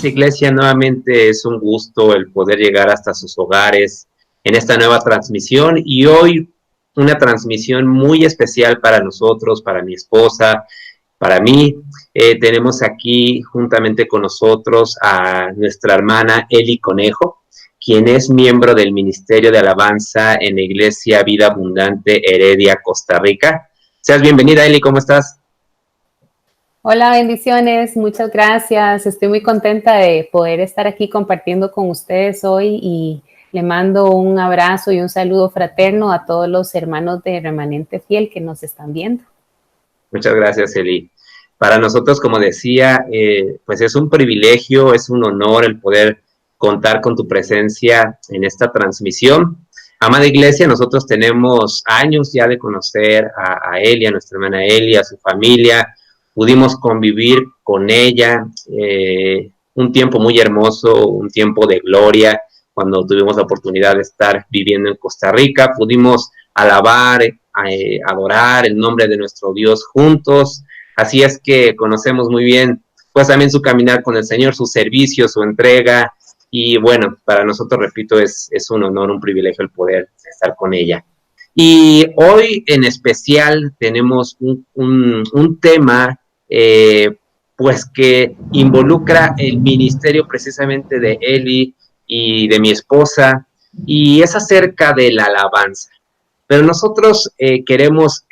noches, Iglesia. Nuevamente es un gusto el poder llegar hasta sus hogares en esta nueva transmisión y hoy una transmisión muy especial para nosotros, para mi esposa, para mí. Tenemos aquí juntamente con nosotros a nuestra hermana Eli Conejo, quien es miembro del Ministerio de Alabanza en la Iglesia Vida Abundante Heredia, Costa Rica. Seas bienvenida, Eli, ¿cómo estás? Hola, bendiciones, muchas gracias. Estoy muy contenta de poder estar aquí compartiendo con ustedes hoy y le mando un abrazo y un saludo fraterno a todos los hermanos de Remanente Fiel que nos están viendo. Muchas gracias, Eli. Para nosotros, como decía, pues es un privilegio, es un honor el poder contar con tu presencia en esta transmisión. Amada Iglesia, nosotros tenemos años ya de conocer a Eli, a nuestra hermana Eli, a su familia. Pudimos convivir con ella un tiempo muy hermoso, un tiempo de gloria, cuando tuvimos la oportunidad de estar viviendo en Costa Rica. Pudimos alabar, adorar el nombre de nuestro Dios juntos. Así es que conocemos muy bien, pues también su caminar con el Señor, su servicio, su entrega. Y bueno, para nosotros, repito, es un honor, un privilegio el poder estar con ella. Y hoy en especial tenemos un tema pues que involucra el ministerio precisamente de Eli y de mi esposa, y es acerca de la alabanza. Pero nosotros queremos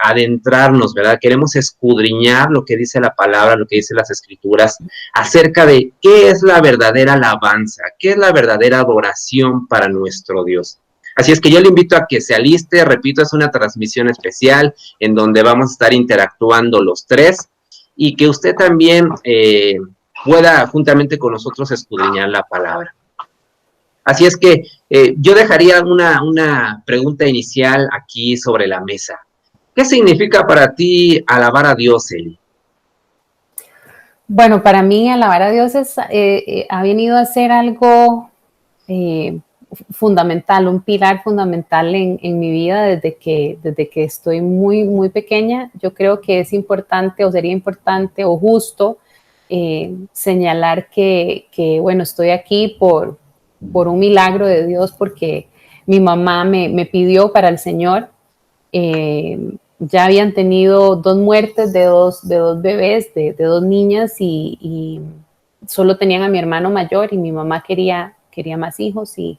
adentrarnos, ¿verdad? Queremos escudriñar lo que dice la palabra, lo que dice las escrituras, acerca de qué es la verdadera alabanza, qué es la verdadera adoración para nuestro Dios. Así es que yo le invito a que se aliste. Repito, es una transmisión especial en donde vamos a estar interactuando los tres y que usted también pueda juntamente con nosotros escudriñar la palabra. Así es que yo dejaría una pregunta inicial aquí sobre la mesa. ¿Qué significa para ti alabar a Dios, Eli? Bueno, para mí alabar a Dios ha venido a ser algo fundamental, un pilar fundamental en mi vida desde que estoy muy, muy pequeña. Yo creo que es importante o sería importante o justo señalar que, bueno, estoy aquí por un milagro de Dios, porque mi mamá me pidió para el Señor. Ya habían tenido 2 muertes de dos bebés, de 2 niñas, y solo tenían a mi hermano mayor, y mi mamá quería más hijos, y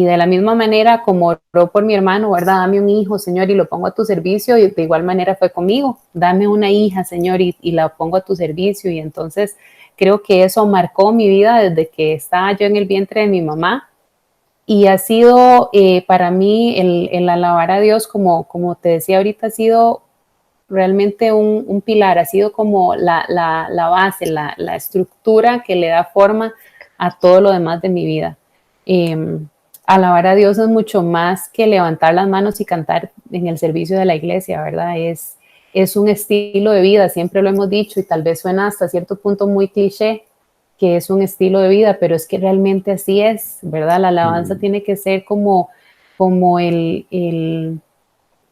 de la misma manera como oró por mi hermano, ¿verdad? Dame un hijo, Señor, y lo pongo a tu servicio, y de igual manera fue conmigo. Dame una hija, Señor, y la pongo a tu servicio. Y entonces creo que eso marcó mi vida desde que estaba yo en el vientre de mi mamá. Y ha sido para mí el alabar a Dios, como te decía ahorita, ha sido realmente un pilar, ha sido como la base, la estructura que le da forma a todo lo demás de mi vida. Alabar a Dios es mucho más que levantar las manos y cantar en el servicio de la iglesia, ¿verdad? Es un estilo de vida, siempre lo hemos dicho, y tal vez suena hasta cierto punto muy cliché, que es un estilo de vida, pero es que realmente así es, ¿verdad? La alabanza tiene que ser como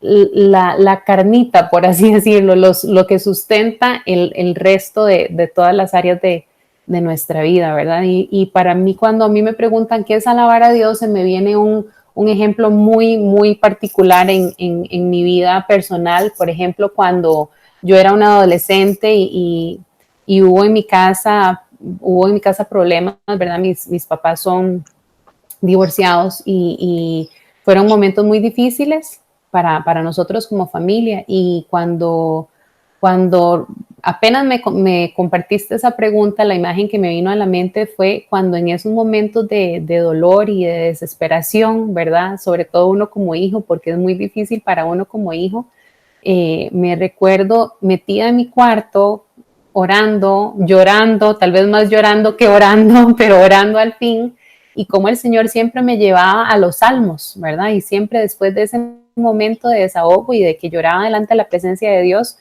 la carnita, por así decirlo, lo que sustenta el resto de todas las áreas de nuestra vida, ¿verdad? Y para mí, cuando a mí me preguntan qué es alabar a Dios, se me viene un ejemplo muy, muy particular en mi vida personal. Por ejemplo, cuando yo era una adolescente y hubo en mi casa problemas, ¿verdad? Mis papás son divorciados y fueron momentos muy difíciles para nosotros como familia. Y cuando apenas me compartiste esa pregunta, la imagen que me vino a la mente fue cuando en esos momentos de dolor y de desesperación, ¿verdad? Sobre todo uno como hijo, porque es muy difícil para uno como hijo. Me recuerdo metida en mi cuarto, orando, llorando, tal vez más llorando que orando, pero orando al fin, y como el Señor siempre me llevaba a los salmos, ¿verdad? Y siempre después de ese momento de desahogo y de que lloraba delante de la presencia de Dios,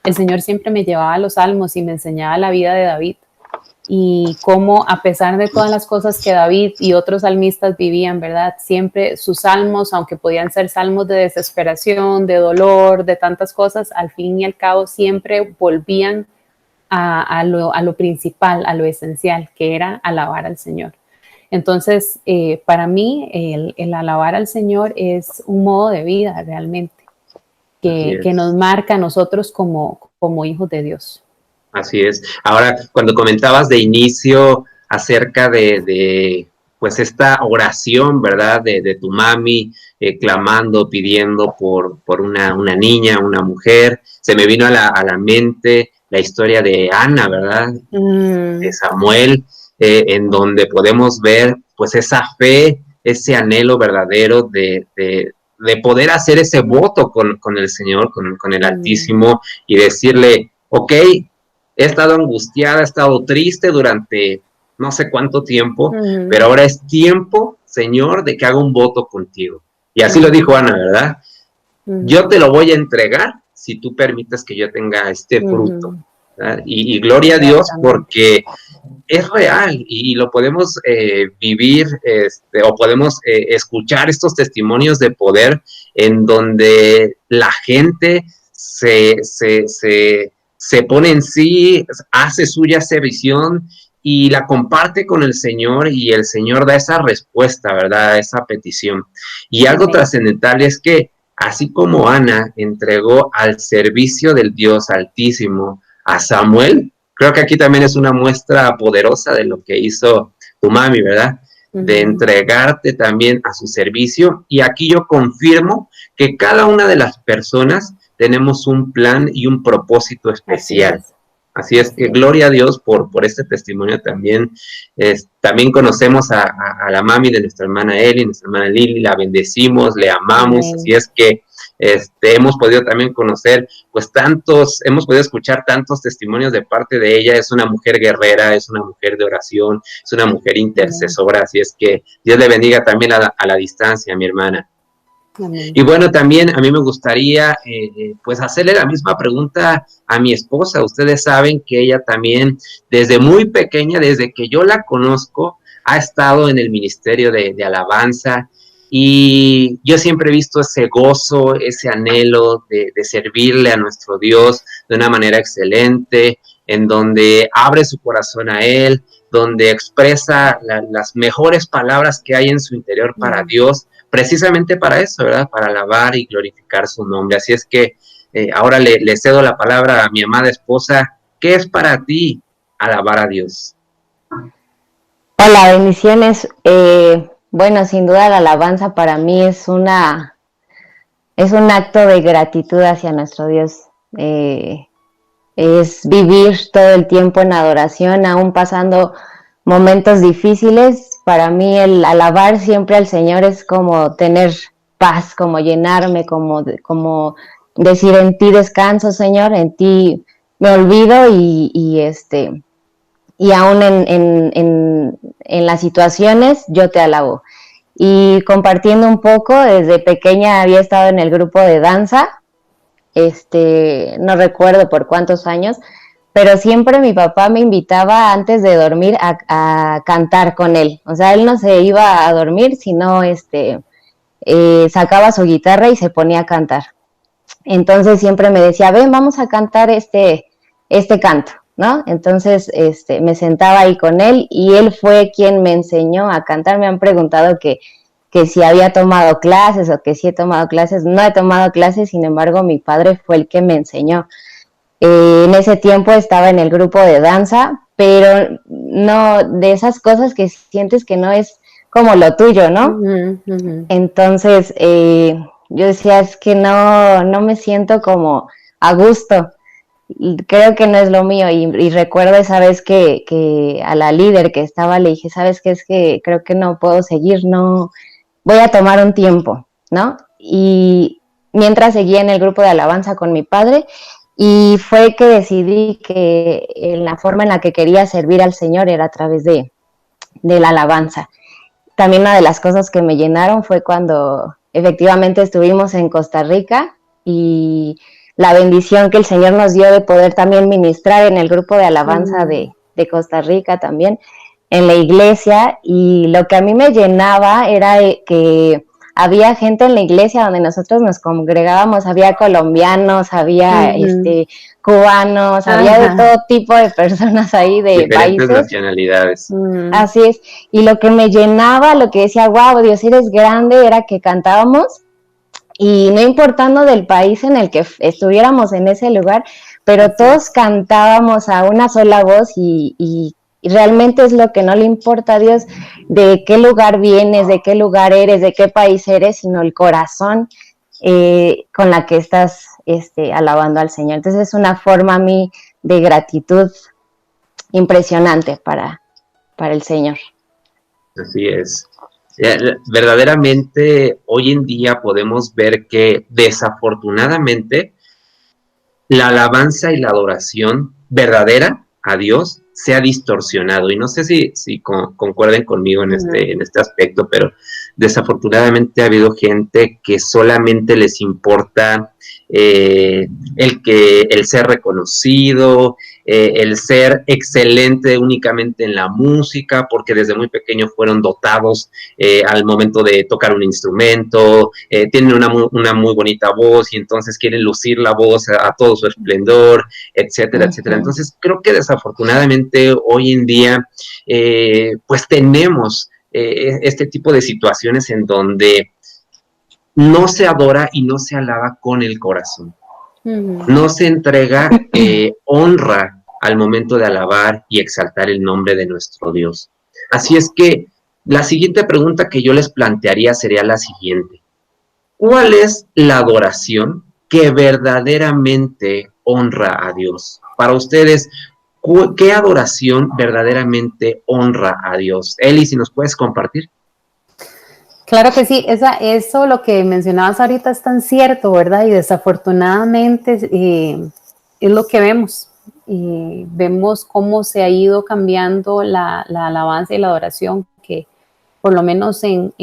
el Señor siempre me llevaba a los salmos y me enseñaba la vida de David, y cómo, a pesar de todas las cosas que David y otros salmistas vivían, ¿verdad? Siempre sus salmos, aunque podían ser salmos de desesperación, de dolor, de tantas cosas, al fin y al cabo siempre volvían a lo principal, a lo esencial, que era alabar al Señor. Entonces, para mí, el alabar al Señor es un modo de vida realmente, que nos marca a nosotros como hijos de Dios. Así es. Ahora, cuando comentabas de inicio acerca de pues esta oración, ¿verdad? De tu mami clamando, pidiendo por una niña, una mujer, se me vino a la mente la historia de Ana, ¿verdad? De Samuel, en donde podemos ver pues esa fe, ese anhelo verdadero de poder hacer ese voto con el Señor, con el Altísimo, y decirle, ok, he estado angustiada, he estado triste durante no sé cuánto tiempo, pero ahora es tiempo, Señor, de que haga un voto contigo. Y así lo dijo Ana, ¿verdad? Yo te lo voy a entregar si tú permites que yo tenga este fruto. Y gloria a Dios, porque es real y lo podemos vivir o podemos escuchar estos testimonios de poder en donde la gente se pone en sí, hace suya esa visión y la comparte con el Señor, y el Señor da esa respuesta, ¿verdad? A esa petición. Y algo trascendental es que así como Ana entregó al servicio del Dios Altísimo a Samuel, creo que aquí también es una muestra poderosa de lo que hizo tu mami, ¿verdad? De entregarte también a su servicio. Y aquí yo confirmo que cada una de las personas tenemos un plan y un propósito especial. Así es que gloria a Dios por este testimonio también. También conocemos a la mami de nuestra hermana Eli, nuestra hermana Lili, la bendecimos, le amamos. Así es que hemos podido también conocer, pues hemos podido escuchar tantos testimonios de parte de ella. Es una mujer guerrera, es una mujer de oración, es una mujer intercesora. Así es que Dios le bendiga también a la distancia, mi hermana. Amén. Y bueno, también a mí me gustaría pues hacerle la misma pregunta a mi esposa. Ustedes saben que ella también desde muy pequeña, desde que yo la conozco, ha estado en el ministerio de alabanza, y yo siempre he visto ese gozo, ese anhelo de servirle a nuestro Dios de una manera excelente, en donde abre su corazón a Él, donde expresa las mejores palabras que hay en su interior para Dios, precisamente para eso, ¿verdad? Para alabar y glorificar su nombre. Así es que ahora le cedo la palabra a mi amada esposa. ¿Qué es para ti alabar a Dios? Hola, bendiciones. Bueno, sin duda la alabanza para mí es un acto de gratitud hacia nuestro Dios. Es vivir todo el tiempo en adoración, aún pasando momentos difíciles. Para mí el alabar siempre al Señor es como tener paz, como llenarme, como decir, en ti descanso, Señor, en ti me olvido, y aún en las situaciones yo te alabo. Y compartiendo un poco, desde pequeña había estado en el grupo de danza, no recuerdo por cuántos años, pero siempre mi papá me invitaba antes de dormir a cantar con él. O sea, él no se iba a dormir, sino sacaba su guitarra y se ponía a cantar. Entonces siempre me decía, ven, vamos a cantar este canto, ¿no? Entonces me sentaba ahí con él, y él fue quien me enseñó a cantar. Me han preguntado que si había tomado clases o que si he tomado clases. No he tomado clases, sin embargo mi padre fue el que me enseñó. En ese tiempo estaba en el grupo de danza, pero no de esas cosas que sientes que no es como lo tuyo, ¿no? Entonces yo decía, es que no me siento como a gusto, creo que no es lo mío. Y recuerdo esa vez que a la líder que estaba le dije, ¿sabes qué? Es que creo que no puedo seguir, no, voy a tomar un tiempo, ¿no? Y mientras seguía en el grupo de alabanza con mi padre, y fue que decidí que la forma en la que quería servir al Señor era a través de la alabanza. También una de las cosas que me llenaron fue cuando efectivamente estuvimos en Costa Rica, y la bendición que el Señor nos dio de poder también ministrar en el grupo de alabanza de Costa Rica, también en la iglesia. Y lo que a mí me llenaba era que había gente en la iglesia donde nosotros nos congregábamos, había colombianos, había cubanos, había de todo tipo de personas ahí, de diferentes países. Nacionalidades. Así es, y lo que me llenaba, lo que decía, wow, Dios, eres grande, era que cantábamos, y no importando del país en el que estuviéramos en ese lugar, pero todos cantábamos a una sola voz y realmente es lo que no le importa a Dios de qué lugar vienes, de qué lugar eres, de qué país eres, sino el corazón con la que estás alabando al Señor. Entonces es una forma a mí de gratitud impresionante para el Señor. Así es. Verdaderamente hoy en día podemos ver que desafortunadamente la alabanza y la adoración verdadera a Dios se ha distorsionado, y no sé si concuerden conmigo en este aspecto, pero desafortunadamente ha habido gente que solamente les importa el ser reconocido, el ser excelente únicamente en la música, porque desde muy pequeños fueron dotados al momento de tocar un instrumento, tienen una muy bonita voz y entonces quieren lucir la voz a todo su esplendor, etcétera, etcétera. Entonces creo que desafortunadamente hoy en día pues tenemos este tipo de situaciones en donde no se adora y no se alaba con el corazón. No se entrega honra al momento de alabar y exaltar el nombre de nuestro Dios. Así es que la siguiente pregunta que yo les plantearía sería la siguiente. ¿Cuál es la adoración que verdaderamente honra a Dios? Para ustedes, ¿qué adoración verdaderamente honra a Dios? Eli, si nos puedes compartir. Claro que sí, eso lo que mencionabas ahorita es tan cierto, ¿verdad? Y desafortunadamente es lo que vemos. Vemos cómo se ha ido cambiando la alabanza y la adoración, que por lo menos en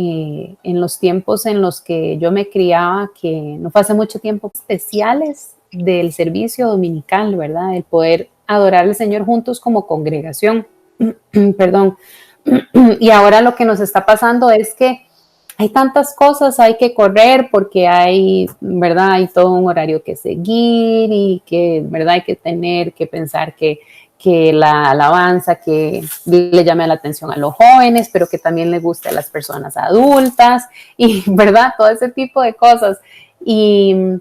los tiempos en los que yo me criaba, que no fue hace mucho tiempo, especiales del servicio dominical, ¿verdad? El poder adorar al Señor juntos como congregación. Perdón. Y ahora lo que nos está pasando es que hay tantas cosas, hay que correr porque hay, ¿verdad? Hay todo un horario que seguir y que, ¿verdad? Hay que tener que pensar que la alabanza que le llame la atención a los jóvenes, pero que también le guste a las personas adultas y, ¿verdad? Todo ese tipo de cosas. Y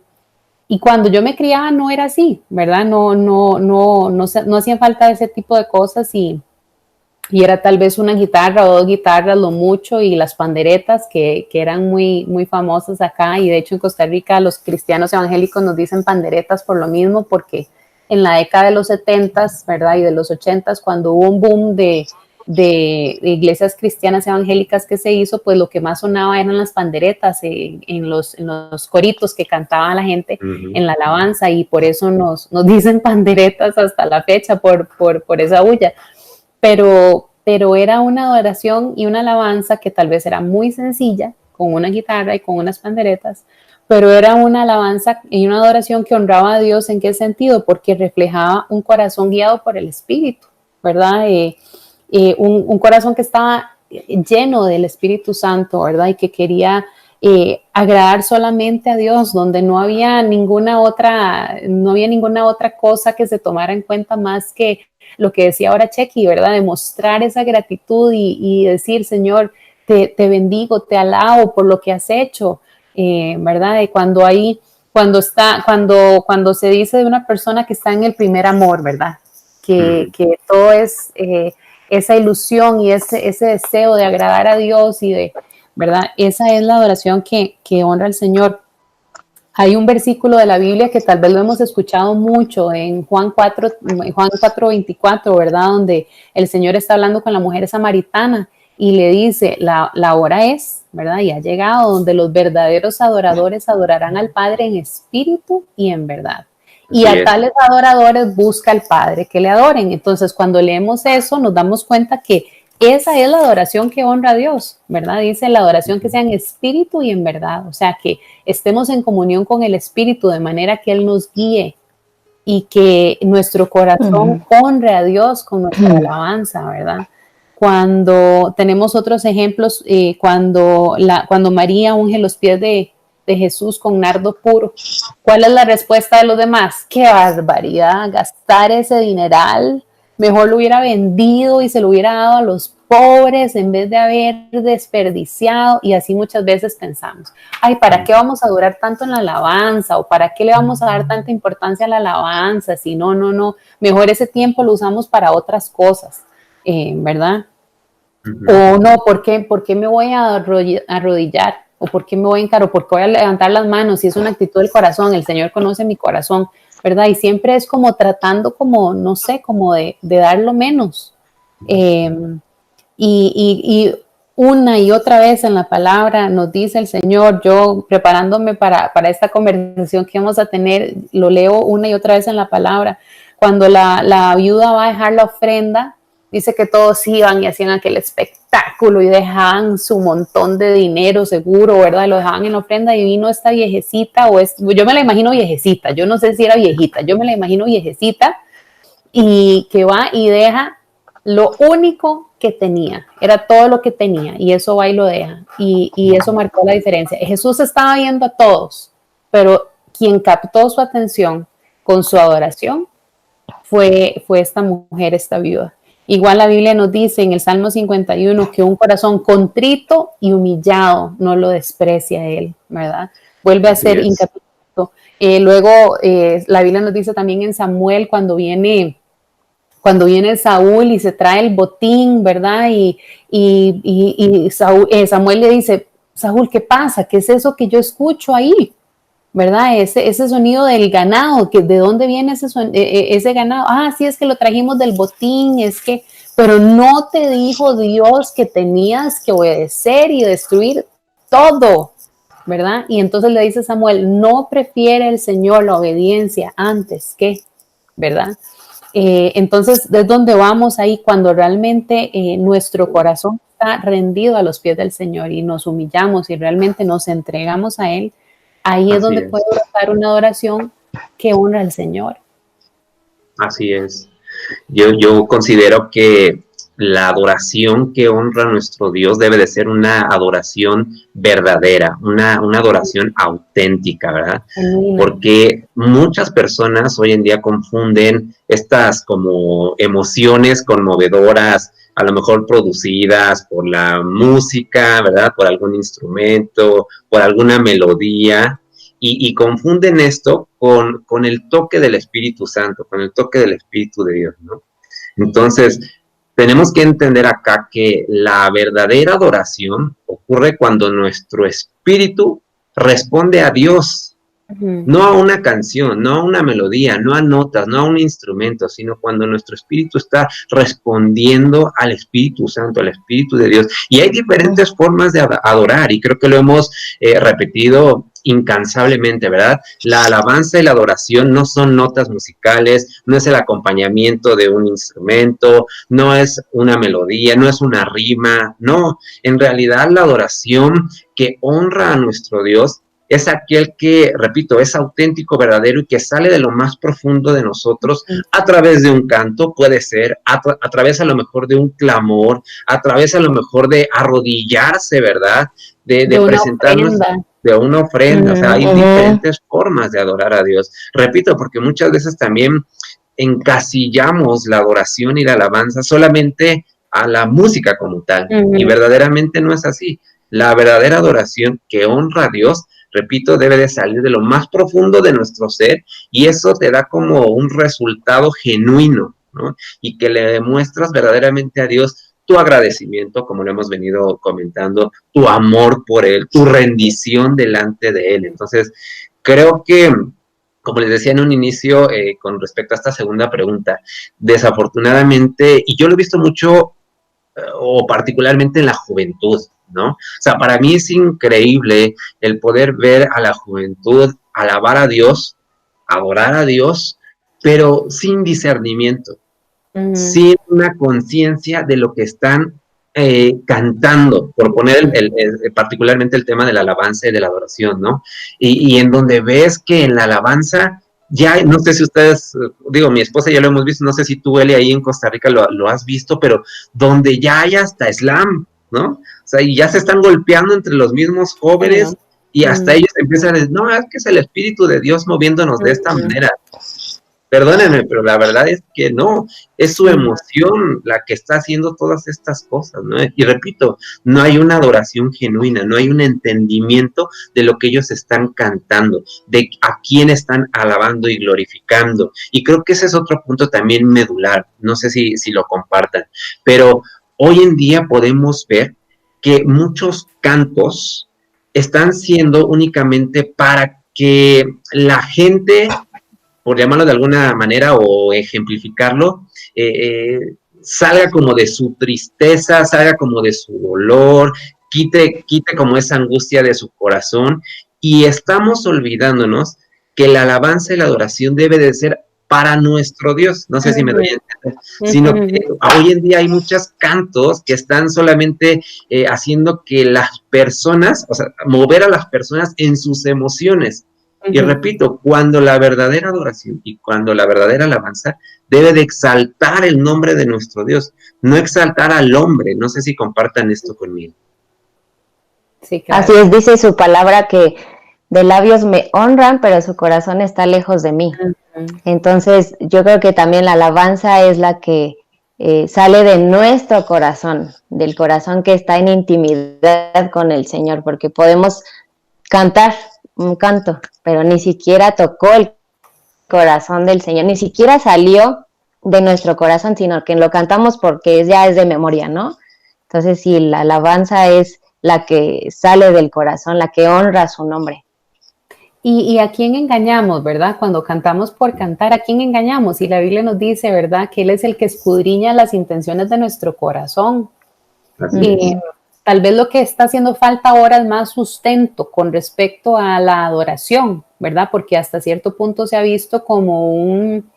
cuando yo me criaba no era así, ¿verdad? No hacían falta ese tipo de cosas y era tal vez una guitarra o dos guitarras, lo mucho, y las panderetas que eran muy, muy famosas acá, y de hecho en Costa Rica los cristianos evangélicos nos dicen panderetas por lo mismo, porque en la década de los 70s, ¿verdad? Y de los 80s, cuando hubo un boom de iglesias cristianas evangélicas que se hizo, pues lo que más sonaba eran las panderetas en los coritos que cantaba la gente en la alabanza, y por eso nos dicen panderetas hasta la fecha, por esa bulla. Pero era una adoración y una alabanza que tal vez era muy sencilla, con una guitarra y con unas panderetas, pero era una alabanza y una adoración que honraba a Dios. ¿En qué sentido? Porque reflejaba un corazón guiado por el Espíritu, ¿verdad? Un corazón que estaba lleno del Espíritu Santo, ¿verdad? Y que quería agradar solamente a Dios, donde no había ninguna otra cosa que se tomara en cuenta más que lo que decía ahora Chequi, ¿verdad? Demostrar esa gratitud y decir, Señor, te bendigo, te alabo por lo que has hecho, ¿verdad? Y cuando se dice de una persona que está en el primer amor, ¿verdad? Que todo es esa ilusión y ese deseo de agradar a Dios y de, ¿verdad? Esa es la adoración que honra al Señor. Hay un versículo de la Biblia que tal vez lo hemos escuchado mucho en Juan 4:24, ¿verdad? Donde el Señor está hablando con la mujer samaritana y le dice, la hora es, ¿verdad? Y ha llegado donde los verdaderos adoradores adorarán al Padre en espíritu y en verdad. Y a tales adoradores busca al Padre que le adoren. Entonces, cuando leemos eso, nos damos cuenta que esa es la adoración que honra a Dios, ¿verdad? Dice la adoración que sea en espíritu y en verdad. O sea, que estemos en comunión con el Espíritu de manera que Él nos guíe y que nuestro corazón honre a Dios con nuestra alabanza, ¿verdad? cuando tenemos otros ejemplos, cuando María unge los pies de Jesús con nardo puro. ¿Cuál es la respuesta de los demás? ¡Qué barbaridad! Gastar ese dineral, mejor lo hubiera vendido y se lo hubiera dado a los pobres en vez de haber desperdiciado. Y así muchas veces pensamos, ay, ¿para qué vamos a durar tanto en la alabanza? ¿O para qué le vamos a dar tanta importancia a la alabanza? Si no, mejor ese tiempo lo usamos para otras cosas, ¿verdad? O no, ¿por qué me voy a arrodillar? ¿O por qué me voy a hincar? ¿O por qué voy a levantar las manos? Si es una actitud del corazón, el Señor conoce mi corazón, ¿verdad? Y siempre es como tratando como, no sé, como de dar lo menos. Y una y otra vez en la palabra nos dice el Señor, yo preparándome para esta conversación que vamos a tener, lo leo una y otra vez en la palabra. Cuando la viuda va a dejar la ofrenda, dice que todos iban y hacían aquel espectáculo y dejaban su montón de dinero seguro, ¿verdad? Lo dejaban en la ofrenda y vino esta viejecita, yo me la imagino viejecita, yo no sé si era viejita, yo me la imagino viejecita, y que va y deja lo único que tenía, era todo lo que tenía, y eso va y lo deja, y eso marcó la diferencia. Jesús estaba viendo a todos, pero quien captó su atención con su adoración fue esta mujer, esta viuda. Igual la Biblia nos dice en el Salmo 51 que un corazón contrito y humillado no lo desprecia él, ¿verdad? Vuelve a ser incapacitado. Luego la Biblia nos dice también en Samuel cuando viene Saúl y se trae el botín, ¿verdad? Y Samuel le dice, Saúl, ¿qué pasa? ¿Qué es eso que yo escucho ahí? ¿Verdad? Ese sonido del ganado, ¿de dónde viene ese ganado? Ah, sí, es que lo trajimos del botín, pero no te dijo Dios que tenías que obedecer y destruir todo, ¿verdad? Y entonces le dice Samuel, no prefiere el Señor la obediencia antes que, ¿verdad? Entonces, es donde vamos ahí cuando realmente nuestro corazón está rendido a los pies del Señor y nos humillamos y realmente nos entregamos a Él. Ahí es donde puede brotar una adoración que honra al Señor. Así es. Yo considero que la adoración que honra a nuestro Dios debe de ser una adoración verdadera, una adoración auténtica, ¿verdad? Porque muchas personas hoy en día confunden estas como emociones conmovedoras, a lo mejor producidas por la música, ¿verdad? Por algún instrumento, por alguna melodía, y confunden esto con el toque del Espíritu Santo, con el toque del Espíritu de Dios, ¿no? Entonces, tenemos que entender acá que la verdadera adoración ocurre cuando nuestro espíritu responde a Dios, no a una canción, no a una melodía, no a notas, no a un instrumento, sino cuando nuestro espíritu está respondiendo al Espíritu Santo, al Espíritu de Dios. Y hay diferentes formas de adorar, y creo que lo hemos repetido incansablemente, ¿verdad? La alabanza y la adoración no son notas musicales, no es el acompañamiento de un instrumento, no es una melodía, no es una rima, no. En realidad la adoración que honra a nuestro Dios es aquel que, repito, es auténtico, verdadero y que sale de lo más profundo de nosotros a través de un canto, puede ser, a través a lo mejor de un clamor, a través a lo mejor de arrodillarse, ¿verdad? De presentarnos de una ofrenda. O sea, hay diferentes formas de adorar a Dios. Repito, porque muchas veces también encasillamos la adoración y la alabanza solamente a la música como tal, y verdaderamente no es así. La verdadera adoración que honra a Dios, repito, debe de salir de lo más profundo de nuestro ser, y eso te da como un resultado genuino, ¿no? Y que le demuestras verdaderamente a Dios tu agradecimiento, como lo hemos venido comentando, tu amor por Él, tu rendición delante de Él. Entonces, creo que, como les decía en un inicio, con respecto a esta segunda pregunta, desafortunadamente, y yo lo he visto mucho, o particularmente en la juventud, ¿no? O sea, para mí es increíble el poder ver a la juventud alabar a Dios, adorar a Dios, pero sin discernimiento, sin una conciencia de lo que están cantando, por poner particularmente el tema de la alabanza y de la adoración, ¿no? Y en donde ves que en la alabanza ya, no sé si ustedes, digo, mi esposa ya lo hemos visto, no sé si tú, Eli, ahí en Costa Rica lo has visto, pero donde ya hay hasta slam, ¿no? O sea, y ya se están golpeando entre los mismos jóvenes y hasta ellos empiezan a decir, no, es que es el Espíritu de Dios moviéndonos de esta manera. Perdónenme, pero la verdad es que no, es su emoción la que está haciendo todas estas cosas, ¿no? Y repito, no hay una adoración genuina, no hay un entendimiento de lo que ellos están cantando, de a quién están alabando y glorificando. Y creo que ese es otro punto también medular, no sé si lo compartan, pero hoy en día podemos ver que muchos cantos están siendo únicamente para que la gente, por llamarlo de alguna manera o ejemplificarlo, salga como de su tristeza, salga como de su dolor, quite como esa angustia de su corazón, y estamos olvidándonos que la alabanza y la adoración debe de ser para nuestro Dios, no sé si me doy a entender, sino que hoy en día hay muchos cantos que están solamente haciendo que las personas, o sea, mover a las personas en sus emociones. Y repito, cuando la verdadera adoración y cuando la verdadera alabanza debe de exaltar el nombre de nuestro Dios, no exaltar al hombre. No sé si compartan esto conmigo. Sí, claro. Así es, dice su palabra que de labios me honran, pero su corazón está lejos de mí. Entonces, yo creo que también la alabanza es la que sale de nuestro corazón, del corazón que está en intimidad con el Señor, porque podemos cantar un canto, pero ni siquiera tocó el corazón del Señor, ni siquiera salió de nuestro corazón, sino que lo cantamos porque ya es de memoria, ¿no? Entonces, sí, la alabanza es la que sale del corazón, la que honra su nombre. ¿Y a quién engañamos, verdad? Cuando cantamos por cantar, ¿a quién engañamos? Y la Biblia nos dice, ¿verdad? Que Él es el que escudriña las intenciones de nuestro corazón. Tal vez lo que está haciendo falta ahora es más sustento con respecto a la adoración, ¿verdad? Porque hasta cierto punto se ha visto como un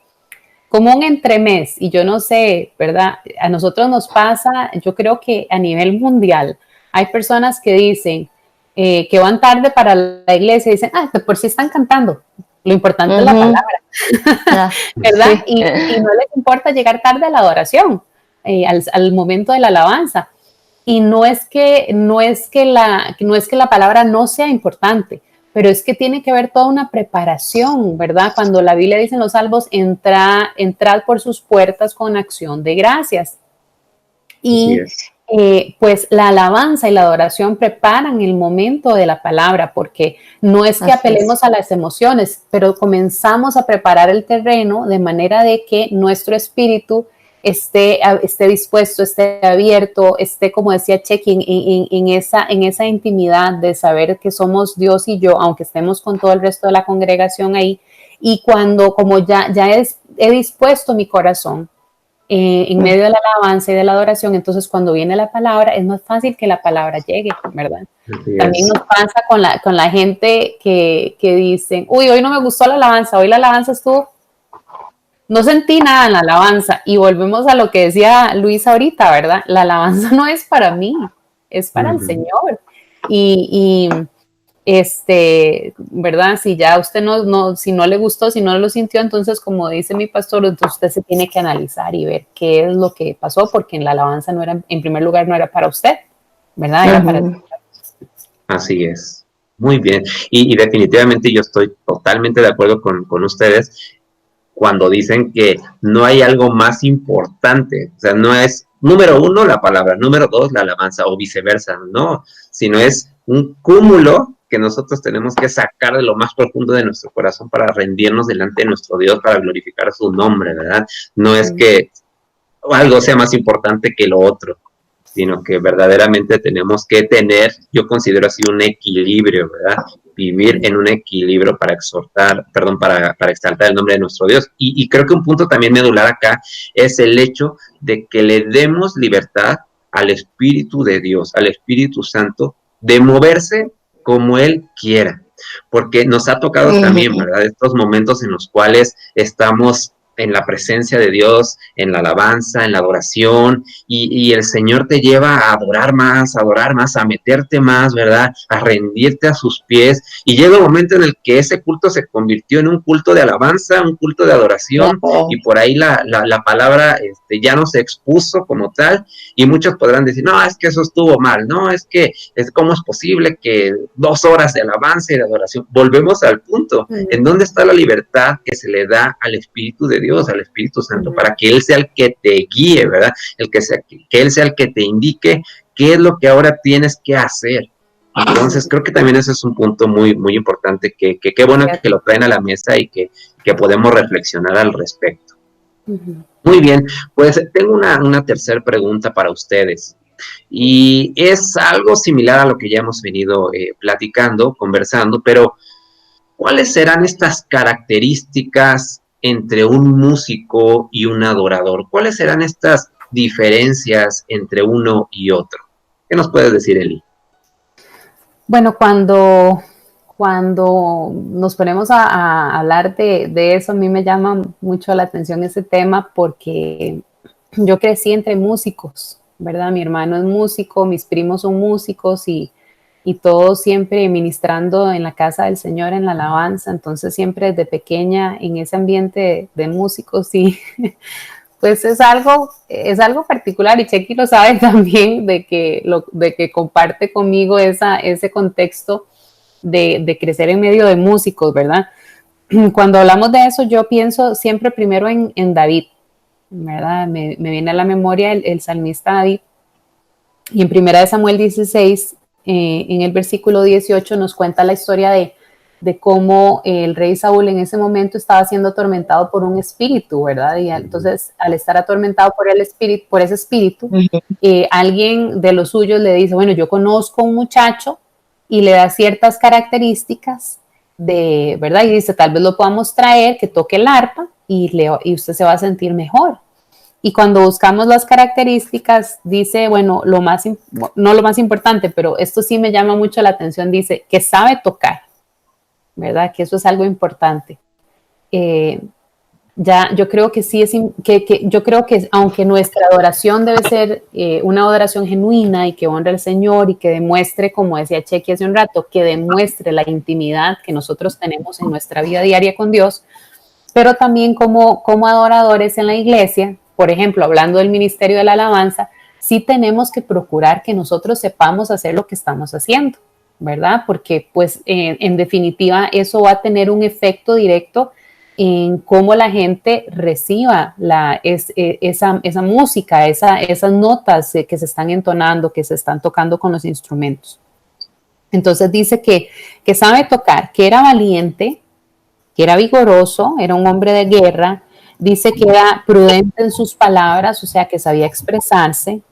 entremés, y yo no sé, ¿verdad? A nosotros nos pasa, yo creo que a nivel mundial, hay personas que dicen que van tarde para la iglesia y dicen, de por sí están cantando, lo importante es la palabra, ¿verdad? Sí. Y no les importa llegar tarde a la adoración, al momento de la alabanza. Y no es que la palabra no sea importante, pero es que tiene que haber toda una preparación, ¿verdad? Cuando la Biblia dice en los salmos, entrad por sus puertas con acción de gracias. Y pues la alabanza y la adoración preparan el momento de la palabra, porque no es que apelemos a las emociones, pero comenzamos a preparar el terreno de manera de que nuestro espíritu esté dispuesto, esté abierto, esté, como decía Chequi, en esa intimidad de saber que somos Dios y yo, aunque estemos con todo el resto de la congregación ahí. Y cuando, como ya he dispuesto mi corazón en medio de la alabanza y de la adoración, entonces cuando viene la palabra es más fácil que la palabra llegue, ¿verdad? También nos pasa con la gente que dicen, uy, hoy no me gustó la alabanza, hoy la alabanza estuvo... No sentí nada en la alabanza, y volvemos a lo que decía Luis ahorita, ¿verdad? La alabanza no es para mí, es para el Señor. Y ¿verdad? Si ya usted si no le gustó, si no lo sintió, entonces, como dice mi pastor, entonces usted se tiene que analizar y ver qué es lo que pasó, porque en la alabanza no era, en primer lugar, no era para usted, ¿verdad? Era para el Señor. Así es. Muy bien. Y definitivamente yo estoy totalmente de acuerdo con ustedes cuando dicen que no hay algo más importante, o sea, no es número uno la palabra, número dos la alabanza o viceversa, no, sino es un cúmulo que nosotros tenemos que sacar de lo más profundo de nuestro corazón para rendirnos delante de nuestro Dios, para glorificar su nombre, ¿verdad? No es que algo sea más importante que lo otro, sino que verdaderamente tenemos que tener, yo considero así, un equilibrio, ¿verdad? Vivir en un equilibrio para exaltar el nombre de nuestro Dios. Y creo que un punto también medular acá es el hecho de que le demos libertad al Espíritu de Dios, al Espíritu Santo, de moverse como Él quiera. Porque nos ha tocado también, ¿verdad? Estos momentos en los cuales estamos en la presencia de Dios, en la alabanza, en la adoración, y el Señor te lleva a adorar más, a meterte más, ¿verdad? A rendirte a sus pies, y llega un momento en el que ese culto se convirtió en un culto de alabanza, un culto de adoración, y por ahí la palabra ya no se expuso como tal, y muchos podrán decir, no, es que eso estuvo mal, no, ¿cómo es posible que 2 horas de alabanza y de adoración? Volvemos al punto, ¿en dónde está la libertad que se le da al Espíritu de Dios, al Espíritu Santo, para que Él sea el que te guíe, ¿verdad? Que Él sea el que te indique qué es lo que ahora tienes que hacer. Entonces, creo que también ese es un punto muy, muy importante, que qué bueno que lo traen a la mesa y que podemos reflexionar al respecto. Muy bien, pues tengo una tercera pregunta para ustedes. Y es algo similar a lo que ya hemos venido platicando, conversando, pero ¿cuáles serán estas características entre un músico y un adorador? ¿Cuáles serán estas diferencias entre uno y otro? ¿Qué nos puedes decir, Eli? Bueno, cuando nos ponemos a hablar de eso, a mí me llama mucho la atención ese tema porque yo crecí entre músicos, ¿verdad? Mi hermano es músico, mis primos son músicos y todos siempre ministrando en la casa del Señor, en la alabanza. Entonces siempre desde pequeña en ese ambiente de músicos y pues es algo particular, y Chequi lo sabe también, de que comparte conmigo ese contexto de crecer en medio de músicos, ¿verdad? Cuando hablamos de eso, yo pienso siempre primero en David, ¿verdad? Me viene a la memoria el salmista David, y en 1 Samuel 16, en el versículo 18, nos cuenta la historia de cómo el rey Saúl en ese momento estaba siendo atormentado por un espíritu, ¿verdad? Y entonces, al estar atormentado por ese espíritu, alguien de los suyos le dice, bueno, yo conozco un muchacho, y le da ciertas características ¿verdad? Y dice, tal vez lo podamos traer, que toque el arpa, y usted se va a sentir mejor. Y cuando buscamos las características, dice, bueno, no lo más importante, pero esto sí me llama mucho la atención, dice que sabe tocar, ¿verdad? Que eso es algo importante. Yo creo que sí yo creo que aunque nuestra adoración debe ser una adoración genuina y que honre al Señor y que demuestre, como decía Chequi hace un rato, que demuestre la intimidad que nosotros tenemos en nuestra vida diaria con Dios, pero también como adoradores en la iglesia, por ejemplo, hablando del ministerio de la alabanza, sí tenemos que procurar que nosotros sepamos hacer lo que estamos haciendo, ¿verdad? Porque pues en definitiva eso va a tener un efecto directo en cómo la gente reciba esa música, esas notas que se están entonando, que se están tocando con los instrumentos. Entonces dice que sabe tocar, que era valiente, que era vigoroso, era un hombre de guerra, dice que era prudente en sus palabras, o sea, que sabía expresarse,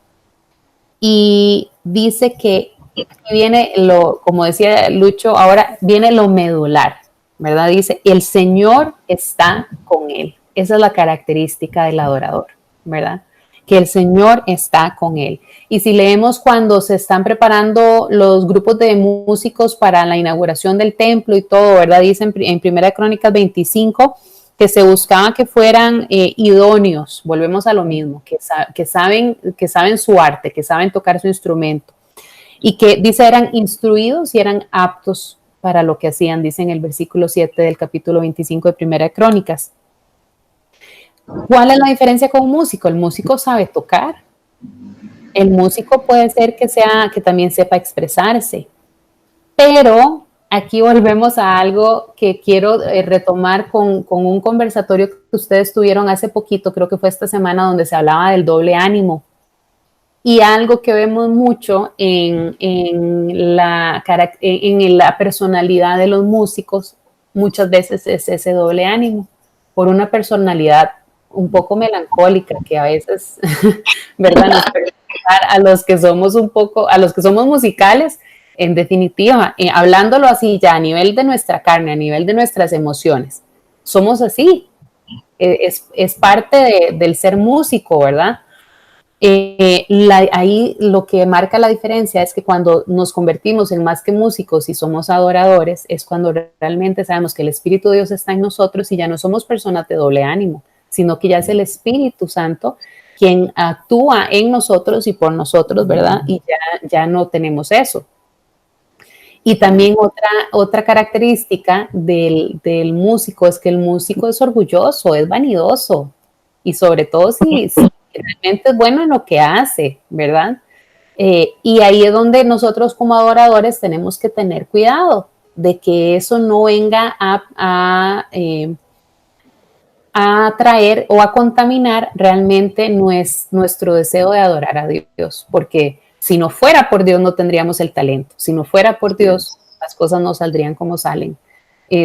y dice que viene como decía Lucho, ahora viene lo medular, ¿verdad? Dice, el Señor está con él. Esa es la característica del adorador, ¿verdad? Que el Señor está con él. Y si leemos cuando se están preparando los grupos de músicos para la inauguración del templo y todo, ¿verdad? Dice en 1 Crónicas 25 que se buscaba que fueran idóneos, volvemos a lo mismo, que saben su arte, que saben tocar su instrumento, y que dice eran instruidos y eran aptos para lo que hacían, dice en el versículo 7 del capítulo 25 de 1 Crónicas. ¿Cuál es la diferencia con un músico? El músico sabe tocar. El músico puede ser que también sepa expresarse. Pero aquí volvemos a algo que quiero retomar con un conversatorio que ustedes tuvieron hace poquito, creo que fue esta semana, donde se hablaba del doble ánimo. Y algo que vemos mucho en la personalidad de los músicos, muchas veces es ese doble ánimo, por una personalidad un poco melancólica que a veces, ¿verdad? Nos puede pasar a los que somos musicales, en definitiva, hablándolo así ya a nivel de nuestra carne, a nivel de nuestras emociones, somos así, es parte del ser músico, ¿verdad? Ahí lo que marca la diferencia es que cuando nos convertimos en más que músicos y somos adoradores, es cuando realmente sabemos que el Espíritu de Dios está en nosotros y ya no somos personas de doble ánimo, sino que ya es el Espíritu Santo quien actúa en nosotros y por nosotros, ¿verdad? Y ya no tenemos eso. Y también otra característica del músico es que el músico es orgulloso, es vanidoso, y sobre todo si realmente es bueno en lo que hace, ¿verdad? Y ahí es donde nosotros como adoradores tenemos que tener cuidado de que eso no venga a atraer o a contaminar realmente nuestro deseo de adorar a Dios, porque si no fuera por Dios no tendríamos el talento, si no fuera por Dios las cosas no saldrían como salen,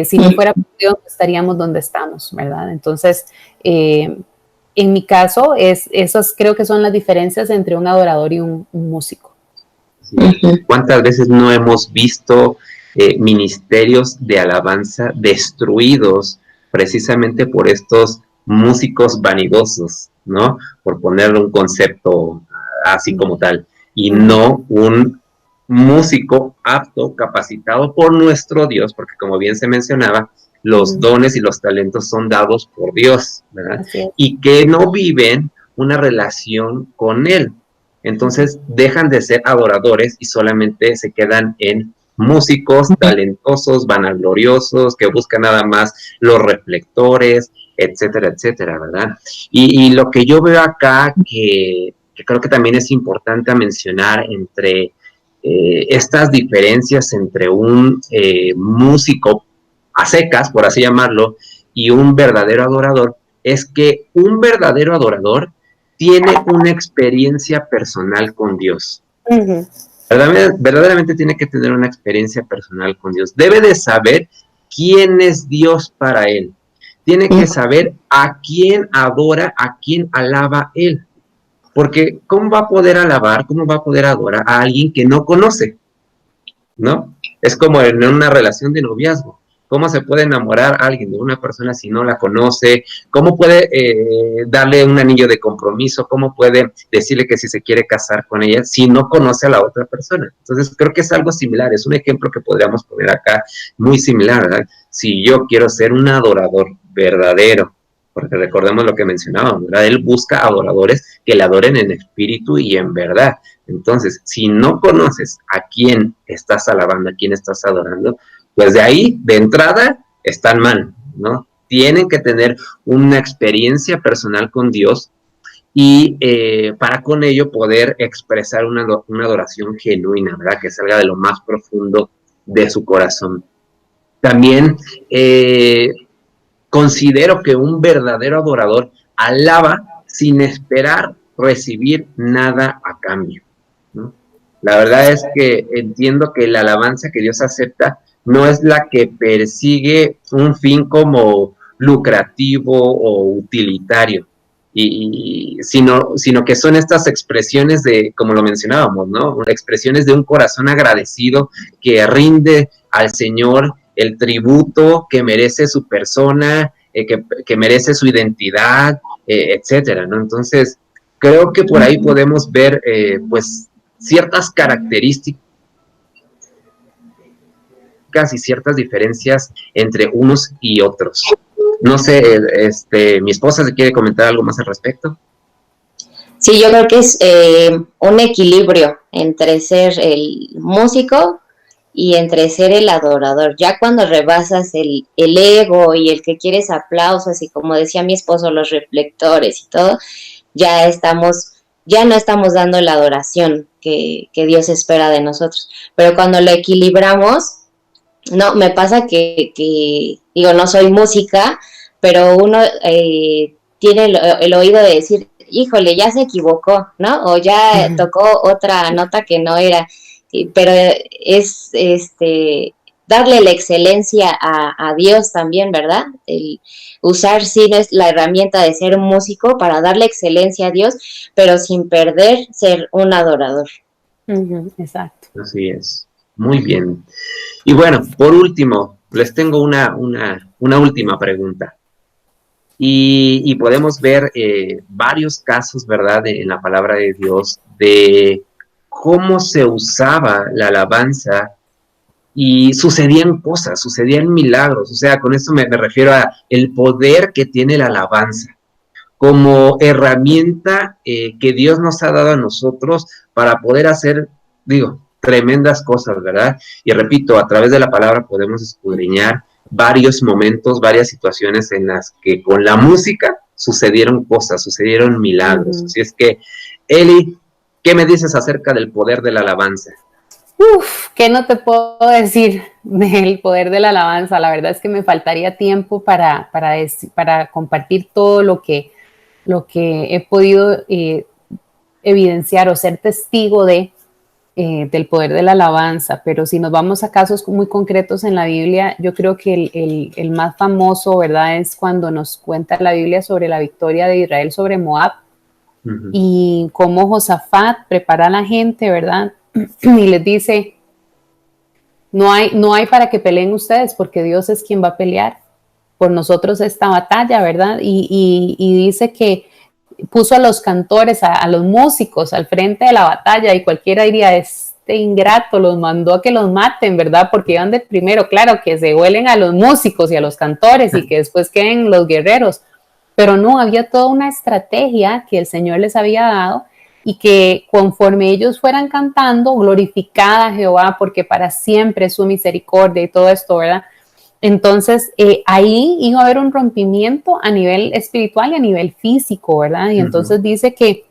si no fuera por Dios no estaríamos donde estamos, ¿verdad? Entonces, en mi caso, esas creo que son las diferencias entre un adorador y un músico. Sí. ¿Cuántas veces no hemos visto ministerios de alabanza destruidos precisamente por estos músicos vanidosos, ¿no? Por ponerle un concepto así como tal, y no un músico apto, capacitado por nuestro Dios, porque como bien se mencionaba, los dones y los talentos son dados por Dios, ¿verdad? Y que no viven una relación con Él. Entonces dejan de ser adoradores y solamente se quedan en músicos talentosos, vanagloriosos, que buscan nada más los reflectores, etcétera, etcétera, ¿verdad? Y lo que yo veo acá, que creo que también es importante mencionar entre estas diferencias entre un músico a secas, por así llamarlo, y un verdadero adorador, es que un verdadero adorador tiene una experiencia personal con Dios. Verdaderamente tiene que tener una experiencia personal con Dios. Debe de saber quién es Dios para él. Tiene que saber a quién adora, a quién alaba él. Porque ¿cómo va a poder alabar, cómo va a poder adorar a alguien que no conoce? ¿No? Es como en una relación de noviazgo. ¿Cómo se puede enamorar a alguien de una persona si no la conoce? ¿Cómo puede darle un anillo de compromiso? ¿Cómo puede decirle que si se quiere casar con ella si no conoce a la otra persona? Entonces creo que es algo similar, es un ejemplo que podríamos poner acá muy similar, ¿verdad? Si yo quiero ser un adorador verdadero, porque recordemos lo que mencionábamos, ¿verdad? Él busca adoradores que le adoren en espíritu y en verdad. Entonces, si no conoces a quién estás alabando, a quién estás adorando, pues de ahí, de entrada, están mal, ¿no? Tienen que tener una experiencia personal con Dios y para con ello poder expresar una adoración genuina, ¿verdad? Que salga de lo más profundo de su corazón. También considero que un verdadero adorador alaba sin esperar recibir nada a cambio, ¿no? La verdad es que entiendo que la alabanza que Dios acepta no es la que persigue un fin como lucrativo o utilitario, sino que son estas expresiones de, como lo mencionábamos, ¿no? Expresiones de un corazón agradecido que rinde al Señor el tributo que merece su persona, que merece su identidad, etcétera, ¿no? Entonces, creo que por ahí podemos ver, pues, ciertas características y ciertas diferencias entre unos y otros. No sé, mi esposa se quiere comentar algo más al respecto. Sí, yo creo que es un equilibrio entre ser el músico y entre ser el adorador. Ya cuando rebasas el ego y el que quieres aplausos y como decía mi esposo, los reflectores y todo, ya no estamos dando la adoración que Dios espera de nosotros. Pero cuando lo equilibramos, no, me pasa que digo, no soy música, pero uno tiene el oído de decir, híjole, ya se equivocó, ¿no? O ya tocó otra nota que no era. Pero es darle la excelencia a Dios también, ¿verdad? El usar sí la herramienta de ser un músico para darle excelencia a Dios, pero sin perder ser un adorador. Exacto. Así es. Muy bien. Y bueno, por último, les tengo una última pregunta. Y podemos ver varios casos, ¿verdad?, en la palabra de Dios, de cómo se usaba la alabanza y sucedían cosas, sucedían milagros. O sea, con esto me refiero a el poder que tiene la alabanza. como herramienta que Dios nos ha dado a nosotros para poder hacer, digo, tremendas cosas, ¿verdad? Y repito, a través de la palabra podemos escudriñar varios momentos, varias situaciones en las que con la música sucedieron cosas, sucedieron milagros. Así es que, Eli, ¿qué me dices acerca del poder de la alabanza? ¿Qué no te puedo decir del poder de la alabanza? La verdad es que me faltaría tiempo para compartir todo lo que he podido evidenciar o ser testigo del poder de la alabanza, pero si nos vamos a casos muy concretos en la Biblia, yo creo que el más famoso, ¿verdad?, es cuando nos cuenta la Biblia sobre la victoria de Israel sobre Moab y cómo Josafat prepara a la gente, ¿verdad?, y les dice, no hay para que peleen ustedes porque Dios es quien va a pelear por nosotros esta batalla, ¿verdad? Y dice que puso a los cantores, a los músicos al frente de la batalla y cualquiera diría, este ingrato los mandó a que los maten, ¿verdad? Porque iban de primero, claro, que se huelen a los músicos y a los cantores y que después queden los guerreros. Pero no, había toda una estrategia que el Señor les había dado y que conforme ellos fueran cantando, glorificada a Jehová, porque para siempre es su misericordia y todo esto, ¿verdad? Entonces, ahí iba a haber un rompimiento a nivel espiritual y a nivel físico, ¿verdad? Y entonces dice que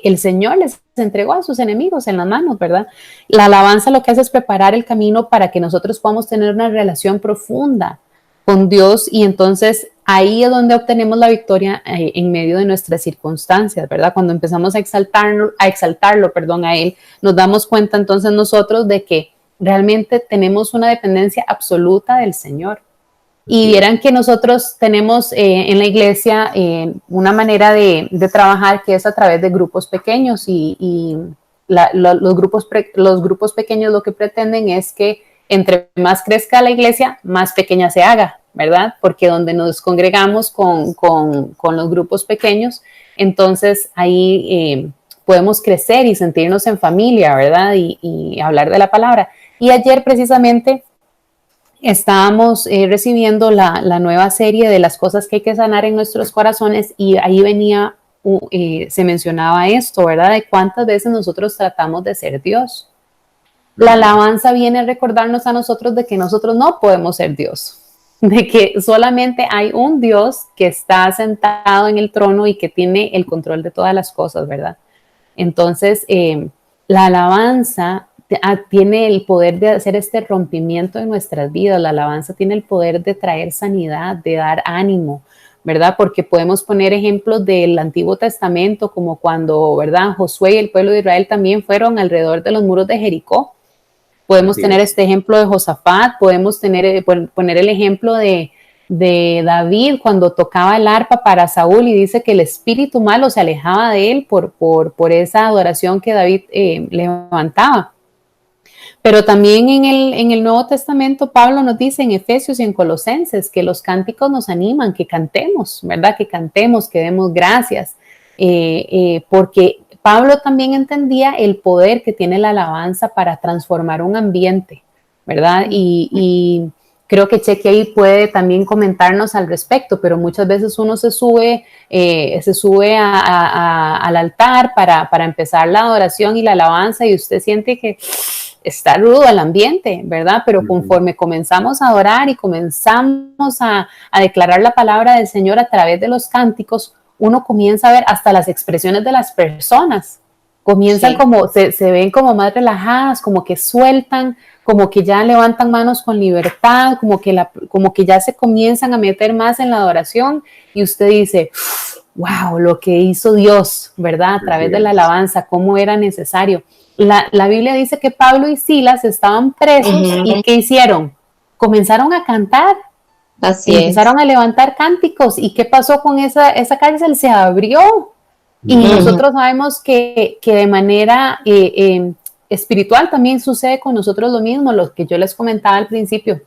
el Señor les entregó a sus enemigos en las manos, ¿verdad? La alabanza lo que hace es preparar el camino para que nosotros podamos tener una relación profunda con Dios y entonces ahí es donde obtenemos la victoria en medio de nuestras circunstancias, ¿verdad? Cuando empezamos a exaltarlo, a Él, nos damos cuenta entonces nosotros de que realmente tenemos una dependencia absoluta del Señor. Y vieran que nosotros tenemos en la iglesia una manera de trabajar que es a través de grupos pequeños y los grupos pequeños lo que pretenden es que entre más crezca la iglesia, más pequeña se haga, ¿verdad? Porque donde nos congregamos con los grupos pequeños, entonces ahí podemos crecer y sentirnos en familia, ¿verdad? Y hablar de la palabra. Y ayer precisamente estábamos recibiendo la nueva serie de las cosas que hay que sanar en nuestros corazones y ahí venía, se mencionaba esto, ¿verdad? De cuántas veces nosotros tratamos de ser Dios. La alabanza viene a recordarnos a nosotros de que nosotros no podemos ser Dios, de que solamente hay un Dios que está sentado en el trono y que tiene el control de todas las cosas, ¿verdad? Entonces, la alabanza tiene el poder de hacer este rompimiento en nuestras vidas. La alabanza tiene el poder de traer sanidad, de dar ánimo, ¿verdad? Porque podemos poner ejemplos del Antiguo Testamento, como cuando, ¿verdad?, Josué y el pueblo de Israel también fueron alrededor de los muros de Jericó. Podemos tener este ejemplo de Josafat, podemos poner el ejemplo de David cuando tocaba el arpa para Saúl y dice que el espíritu malo se alejaba de él por esa adoración que David levantaba. Pero también en el Nuevo Testamento Pablo nos dice en Efesios y en Colosenses que los cánticos nos animan, que cantemos, ¿verdad? Que cantemos, que demos gracias, porque Pablo también entendía el poder que tiene la alabanza para transformar un ambiente, ¿verdad? Y creo que Chequi ahí puede también comentarnos al respecto, pero muchas veces uno se sube al altar para empezar la adoración y la alabanza y usted siente que está rudo el ambiente, ¿verdad? Pero conforme comenzamos a adorar y comenzamos a declarar la palabra del Señor a través de los cánticos, uno comienza a ver hasta las expresiones de las personas, comienzan como, se ven como más relajadas, como que sueltan, como que ya levantan manos con libertad, como que ya se comienzan a meter más en la adoración y usted dice, wow, lo que hizo Dios, ¿verdad? A través de la alabanza, cómo era necesario. La Biblia dice que Pablo y Silas estaban presos y ¿qué hicieron? Comenzaron a cantar. Empezaron a levantar cánticos. ¿Y qué pasó con esa cárcel? Se abrió. Y nosotros sabemos que de manera espiritual también sucede con nosotros lo mismo, lo que yo les comentaba al principio.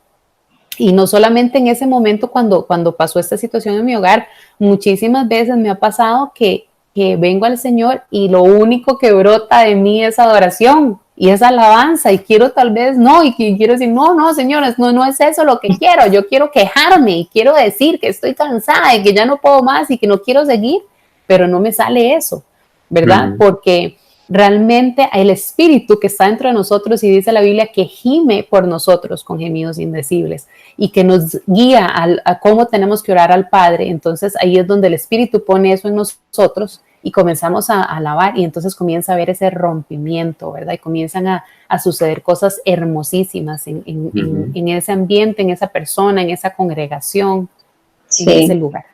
Y no solamente en ese momento cuando pasó esta situación en mi hogar, muchísimas veces me ha pasado que vengo al Señor y lo único que brota de mí es adoración, y es alabanza y quiero tal vez, no, y quiero decir, no, señores, no es eso lo que quiero, yo quiero quejarme y quiero decir que estoy cansada y que ya no puedo más y que no quiero seguir, pero no me sale eso, ¿verdad? Porque realmente el Espíritu que está dentro de nosotros, y dice la Biblia que gime por nosotros con gemidos indecibles y que nos guía a cómo tenemos que orar al Padre. Entonces ahí es donde el Espíritu pone eso en nosotros y comenzamos a alabar, y entonces comienza a haber ese rompimiento, ¿verdad? Y comienzan a suceder cosas hermosísimas en ese ambiente, en esa persona, en esa congregación, en ese lugar.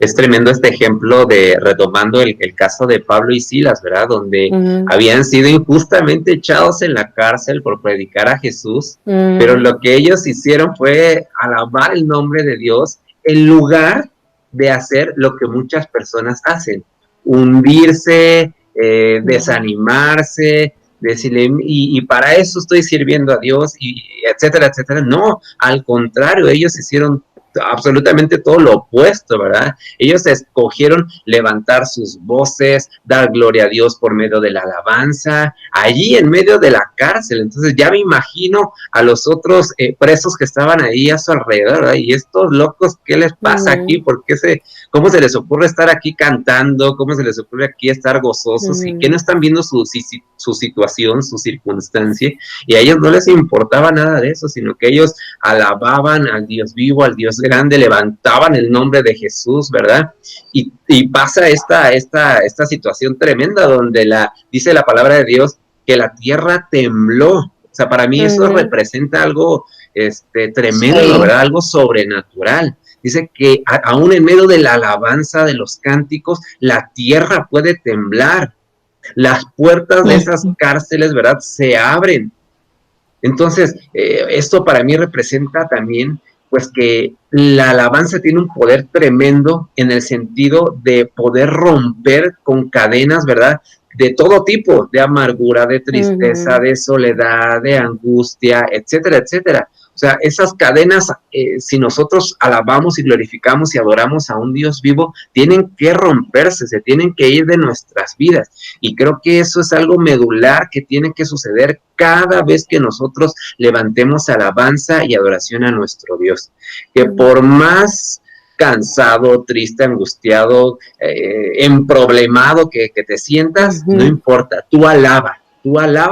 Es tremendo este ejemplo de, retomando el caso de Pablo y Silas, ¿verdad? Donde habían sido injustamente echados en la cárcel por predicar a Jesús, pero lo que ellos hicieron fue alabar el nombre de Dios en lugar de hacer lo que muchas personas hacen, hundirse, desanimarse, decirle, y para eso estoy sirviendo a Dios, y etcétera, etcétera. No, al contrario, ellos hicieron absolutamente todo lo opuesto, ¿verdad? Ellos escogieron levantar sus voces, dar gloria a Dios por medio de la alabanza, allí en medio de la cárcel. Entonces ya me imagino a los otros presos que estaban ahí a su alrededor, ¿verdad? Y estos locos, ¿qué les pasa aquí? ¿Por qué cómo se les ocurre estar aquí cantando? ¿Cómo se les ocurre aquí estar gozosos? ¿Y qué no están viendo su situación, su circunstancia? Y a ellos no les importaba nada de eso, sino que ellos alababan al Dios vivo, al Dios grande, levantaban el nombre de Jesús, ¿verdad? Y pasa esta situación tremenda donde dice la palabra de Dios que la tierra tembló. O sea, para mí eso representa algo tremendo, ¿verdad? Algo sobrenatural. Dice que aún en medio de la alabanza de los cánticos, la tierra puede temblar. Las puertas de esas cárceles, ¿verdad?, se abren. Entonces, esto para mí representa también, pues, que la alabanza tiene un poder tremendo en el sentido de poder romper con cadenas, ¿verdad?, de todo tipo, de amargura, de tristeza, de soledad, de angustia, etcétera, etcétera. O sea, esas cadenas, si nosotros alabamos y glorificamos y adoramos a un Dios vivo, tienen que romperse, se tienen que ir de nuestras vidas. Y creo que eso es algo medular que tiene que suceder cada vez que nosotros levantemos alabanza y adoración a nuestro Dios. Que por más cansado, triste, angustiado, emproblemado que te sientas, no importa, tú alaba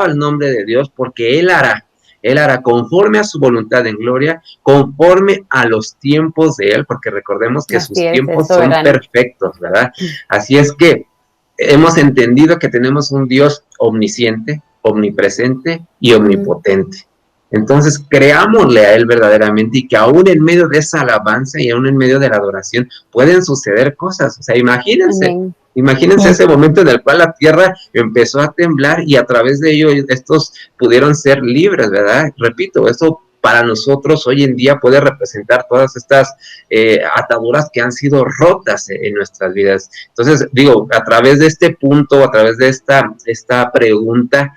el nombre de Dios, porque Él hará conforme a su voluntad en gloria, conforme a los tiempos de Él, porque recordemos que sus tiempos son perfectos, ¿verdad? Así es que hemos entendido que tenemos un Dios omnisciente, omnipresente y omnipotente. Entonces, creámosle a Él verdaderamente, y que aún en medio de esa alabanza y aún en medio de la adoración pueden suceder cosas. O sea, imagínense ese momento en el cual la tierra empezó a temblar y a través de ello estos pudieron ser libres, ¿verdad? Repito, eso para nosotros hoy en día puede representar todas estas ataduras que han sido rotas en nuestras vidas. Entonces, digo, a través de este punto, a través de esta pregunta,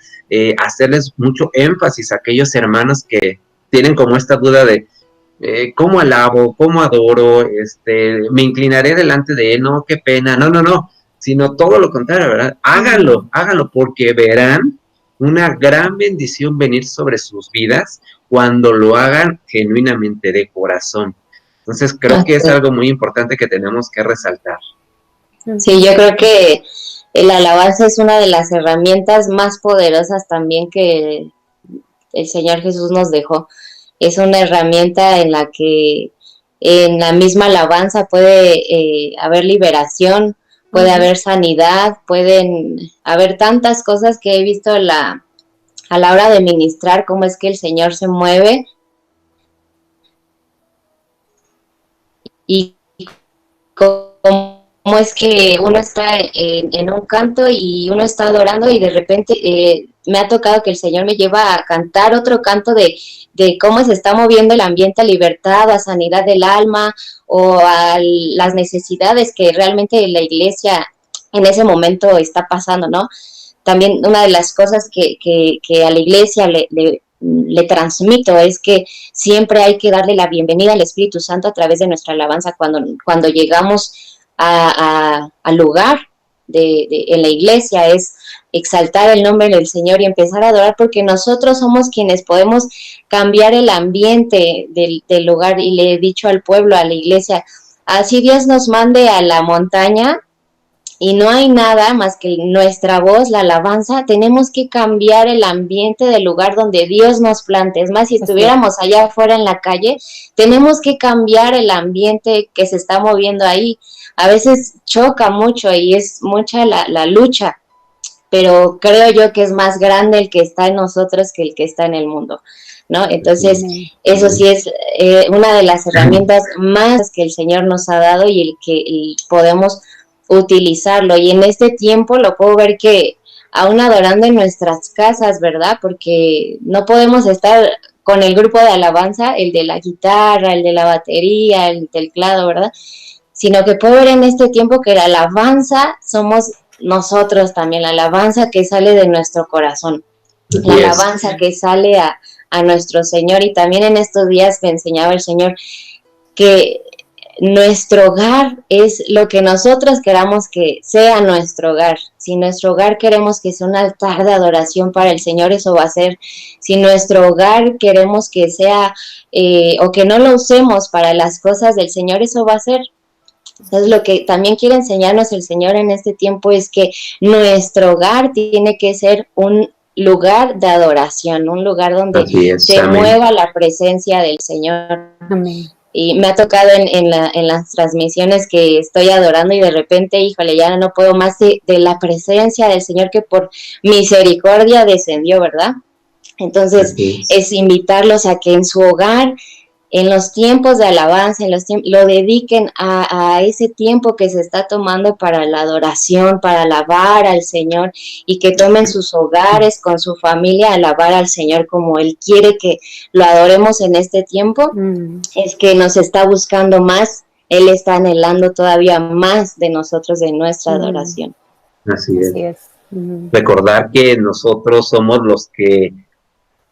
hacerles mucho énfasis a aquellos hermanos que tienen como esta duda de ¿cómo alabo? ¿Cómo adoro? ¿Me inclinaré delante de Él? No, qué pena. No, sino todo lo contrario, ¿verdad? Háganlo, porque verán una gran bendición venir sobre sus vidas cuando lo hagan genuinamente de corazón. Entonces creo que es algo muy importante que tenemos que resaltar. Sí, yo creo que la alabanza es una de las herramientas más poderosas también que el Señor Jesús nos dejó. Es una herramienta en la que en la misma alabanza puede haber liberación, puede haber sanidad, pueden haber tantas cosas que he visto a la hora de ministrar, cómo es que el Señor se mueve y cómo es que uno está en un canto y uno está adorando y de repente me ha tocado que el Señor me lleva a cantar otro canto de cómo se está moviendo el ambiente a libertad, a sanidad del alma o a las necesidades que realmente la iglesia en ese momento está pasando, ¿no? También una de las cosas que a la iglesia le transmito es que siempre hay que darle la bienvenida al Espíritu Santo a través de nuestra alabanza cuando llegamos al lugar. en la iglesia, es exaltar el nombre del Señor y empezar a adorar, porque nosotros somos quienes podemos cambiar el ambiente del lugar. Y le he dicho al pueblo, a la iglesia, así Dios nos mande a la montaña y no hay nada más que nuestra voz, la alabanza, tenemos que cambiar el ambiente del lugar donde Dios nos plante. Es más, si estuviéramos allá afuera en la calle, tenemos que cambiar el ambiente que se está moviendo ahí. A veces choca mucho y es mucha la lucha, pero creo yo que es más grande el que está en nosotros que el que está en el mundo, ¿no? Entonces, eso sí es una de las herramientas más que el Señor nos ha dado y el que podemos utilizarlo. Y en este tiempo lo puedo ver que aún adorando en nuestras casas, ¿verdad? Porque no podemos estar con el grupo de alabanza, el de la guitarra, el de la batería, el teclado, ¿verdad? Sino que puedo ver en este tiempo que la alabanza somos nosotros también, la alabanza que sale de nuestro corazón, la alabanza que sale a nuestro Señor. Y también en estos días me enseñaba el Señor que nuestro hogar es lo que nosotros queramos que sea nuestro hogar. Si nuestro hogar queremos que sea un altar de adoración para el Señor, eso va a ser. Si nuestro hogar queremos que sea o que no lo usemos para las cosas del Señor, eso va a ser. Entonces, lo que también quiere enseñarnos el Señor en este tiempo es que nuestro hogar tiene que ser un lugar de adoración, un lugar donde se mueva la presencia del Señor. Amén. Y me ha tocado en las transmisiones que estoy adorando y de repente, híjole, ya no puedo más de la presencia del Señor que por misericordia descendió, ¿verdad? Entonces, es invitarlos a que en su hogar, en los tiempos de alabanza, lo dediquen a ese tiempo que se está tomando para la adoración, para alabar al Señor, y que tomen sus hogares con su familia a alabar al Señor como Él quiere que lo adoremos en este tiempo. Es que nos está buscando más, Él está anhelando todavía más de nosotros, de nuestra adoración. Así es. Recordar que nosotros somos los que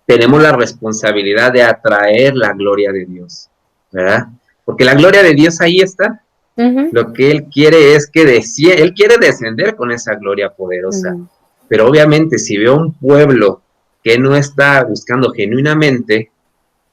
tenemos la responsabilidad de atraer la gloria de Dios, ¿verdad? Porque la gloria de Dios ahí está. Lo que Él quiere es que Él quiere descender con esa gloria poderosa. Pero obviamente si veo un pueblo que no está buscando genuinamente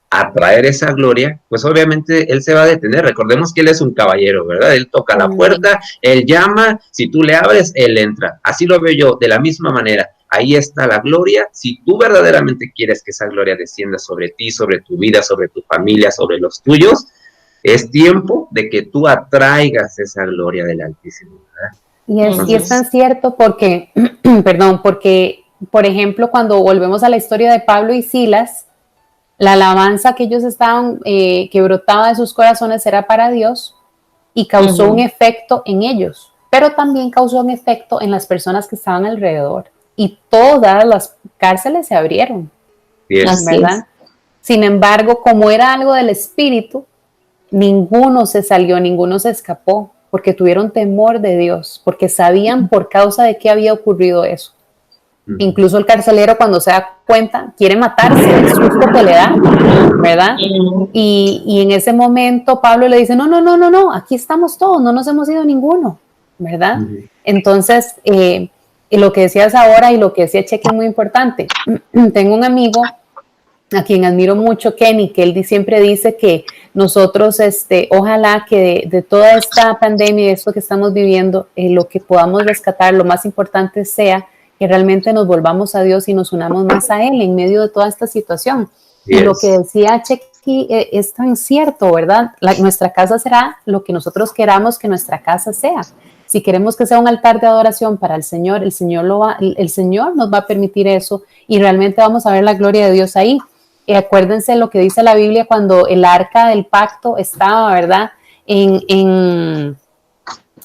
atraer esa gloria, pues obviamente Él se va a detener. Recordemos que Él es un caballero, ¿verdad? Él toca la puerta, Él llama, si tú le abres, Él entra. Así lo veo yo, de la misma manera. Ahí está la gloria. Si tú verdaderamente quieres que esa gloria descienda sobre ti, sobre tu vida, sobre tu familia, sobre los tuyos, es tiempo de que tú atraigas esa gloria del Altísimo, ¿verdad? Y es tan cierto porque, porque, por ejemplo, cuando volvemos a la historia de Pablo y Silas, la alabanza que ellos estaban, que brotaba de sus corazones era para Dios y causó un efecto en ellos, pero también causó un efecto en las personas que estaban alrededor. Y todas las cárceles se abrieron, ¿verdad? Sin embargo, como era algo del Espíritu, ninguno se salió, ninguno se escapó, porque tuvieron temor de Dios, porque sabían por causa de qué había ocurrido eso. Incluso el carcelero, cuando se da cuenta, quiere matarse, el susto que le da, ¿verdad? Y en ese momento Pablo le dice, no, aquí estamos todos, no nos hemos ido ninguno, ¿verdad? Entonces, lo que decías ahora y lo que decía Cheque es muy importante. Tengo un amigo a quien admiro mucho, Kenny, que él siempre dice que nosotros, ojalá que de toda esta pandemia y esto que estamos viviendo, lo que podamos rescatar, lo más importante sea que realmente nos volvamos a Dios y nos unamos más a Él en medio de toda esta situación. Y lo que decía Chequi es tan cierto, ¿verdad? Nuestra casa será lo que nosotros queramos que nuestra casa sea. Si queremos que sea un altar de adoración para el Señor, el Señor nos va a permitir eso y realmente vamos a ver la gloria de Dios ahí. Acuérdense lo que dice la Biblia cuando el arca del pacto estaba, ¿verdad? En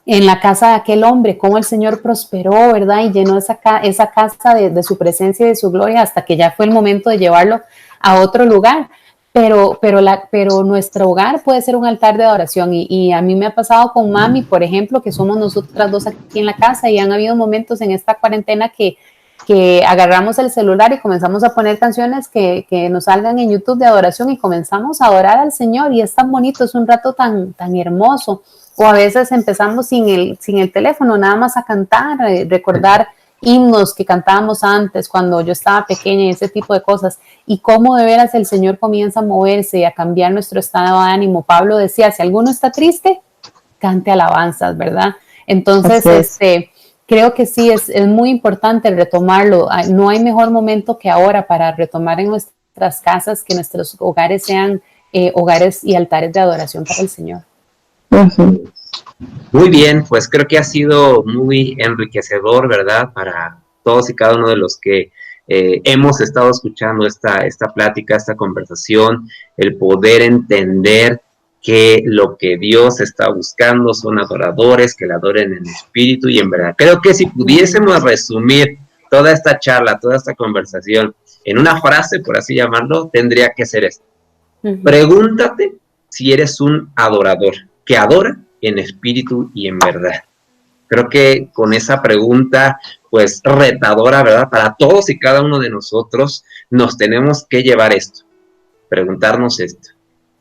la casa de aquel hombre, cómo el Señor prosperó, ¿verdad? Y llenó esa casa de su presencia y de su gloria hasta que ya fue el momento de llevarlo a otro lugar. Pero nuestro hogar puede ser un altar de adoración y a mí me ha pasado con mami, por ejemplo, que somos nosotras dos aquí en la casa y han habido momentos en esta cuarentena que agarramos el celular y comenzamos a poner canciones que nos salgan en YouTube de adoración y comenzamos a adorar al Señor y es tan bonito, es un rato tan hermoso. o a veces empezamos sin el teléfono, nada más a cantar, recordar himnos que cantábamos antes cuando yo estaba pequeña y ese tipo de cosas, y cómo de veras el Señor comienza a moverse y a cambiar nuestro estado de ánimo. Pablo decía, si alguno está triste, cante alabanzas, ¿verdad? Entonces, creo que sí, es muy importante retomarlo. No hay mejor momento que ahora para retomar en nuestras casas, que nuestros hogares sean hogares y altares de adoración para el Señor. Uh-huh. Muy bien, pues creo que ha sido muy enriquecedor, ¿verdad? Para todos y cada uno de los que hemos estado escuchando esta plática, esta conversación, el poder entender que lo que Dios está buscando son adoradores que le adoren en espíritu y en verdad. Creo que si pudiésemos resumir toda esta charla, toda esta conversación en una frase, por así llamarlo, tendría que ser esto. Uh-huh. Pregúntate si eres un adorador que adora en espíritu y en verdad. Creo que con esa pregunta, pues retadora, ¿verdad? Para todos y cada uno de nosotros nos tenemos que llevar esto, preguntarnos esto.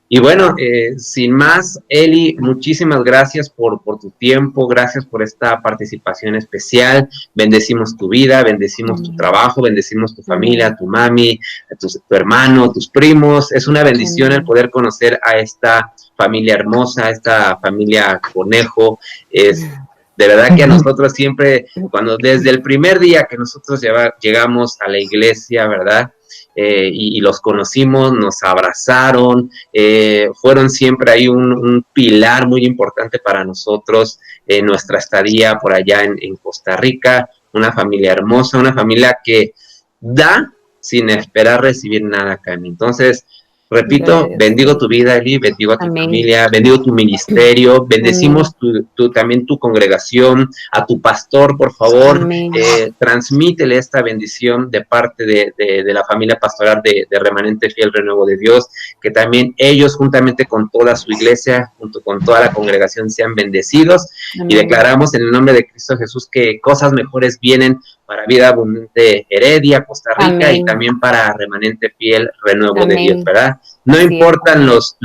Y bueno, sin más, Eli, muchísimas gracias por tu tiempo, gracias por esta participación especial. Bendecimos tu vida, bendecimos tu trabajo, bendecimos tu familia, tu mami, tu hermano, tus primos. Es una bendición el poder conocer a esta familia hermosa, a esta familia Conejo. Es de verdad que a nosotros siempre, desde el primer día que nosotros llegamos a la iglesia, ¿verdad? Y los conocimos, nos abrazaron, fueron siempre ahí un pilar muy importante para nosotros, nuestra estadía por allá en Costa Rica, una familia hermosa, una familia que da sin esperar recibir nada a cambio. Entonces, repito, bendigo tu vida, Eli, bendigo a tu familia, bendigo tu ministerio, bendecimos también tu congregación, a tu pastor, por favor, transmítele esta bendición de parte de la familia pastoral de Remanente Fiel Renuevo de Dios, que también ellos, juntamente con toda su iglesia, junto con toda la congregación, sean bendecidos. Amén. Y declaramos en el nombre de Cristo Jesús que cosas mejores vienen para Vida Abundante Heredia, Costa Rica, amén, y también para Remanente Fiel Renuevo, amén, de Dios, ¿verdad? No importan los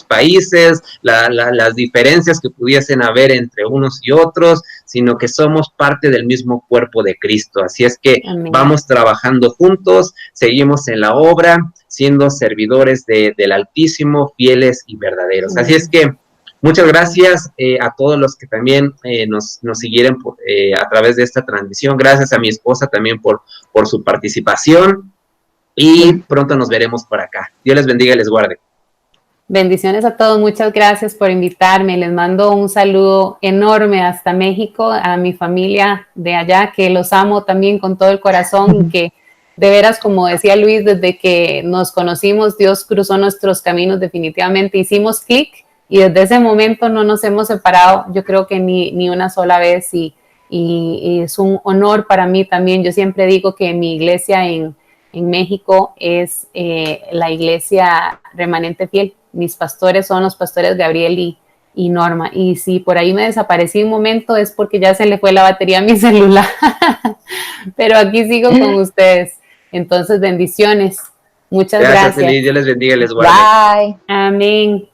países, las diferencias que pudiesen haber entre unos y otros, sino que somos parte del mismo cuerpo de Cristo. Así es que amén, vamos trabajando juntos, seguimos en la obra, siendo servidores del Altísimo, fieles y verdaderos. Amén. Así es que muchas gracias a todos los que también nos siguieron a través de esta transmisión. Gracias a mi esposa también por su participación. Y pronto nos veremos por acá. Dios les bendiga y les guarde. Bendiciones a todos. Muchas gracias por invitarme. Les mando un saludo enorme hasta México, a mi familia de allá, que los amo también con todo el corazón, que de veras, como decía Luis, desde que nos conocimos, Dios cruzó nuestros caminos definitivamente. Hicimos clic. Y desde ese momento no nos hemos separado, yo creo que ni una sola vez, y es un honor para mí también. Yo siempre digo que mi iglesia en México es la iglesia Remanente Fiel. Mis pastores son los pastores Gabriel y Norma. Y si por ahí me desaparecí un momento es porque ya se le fue la batería a mi celular. Pero aquí sigo con ustedes. Entonces, bendiciones. Muchas gracias. Dios les bendiga y les guarde. Bye. Amén.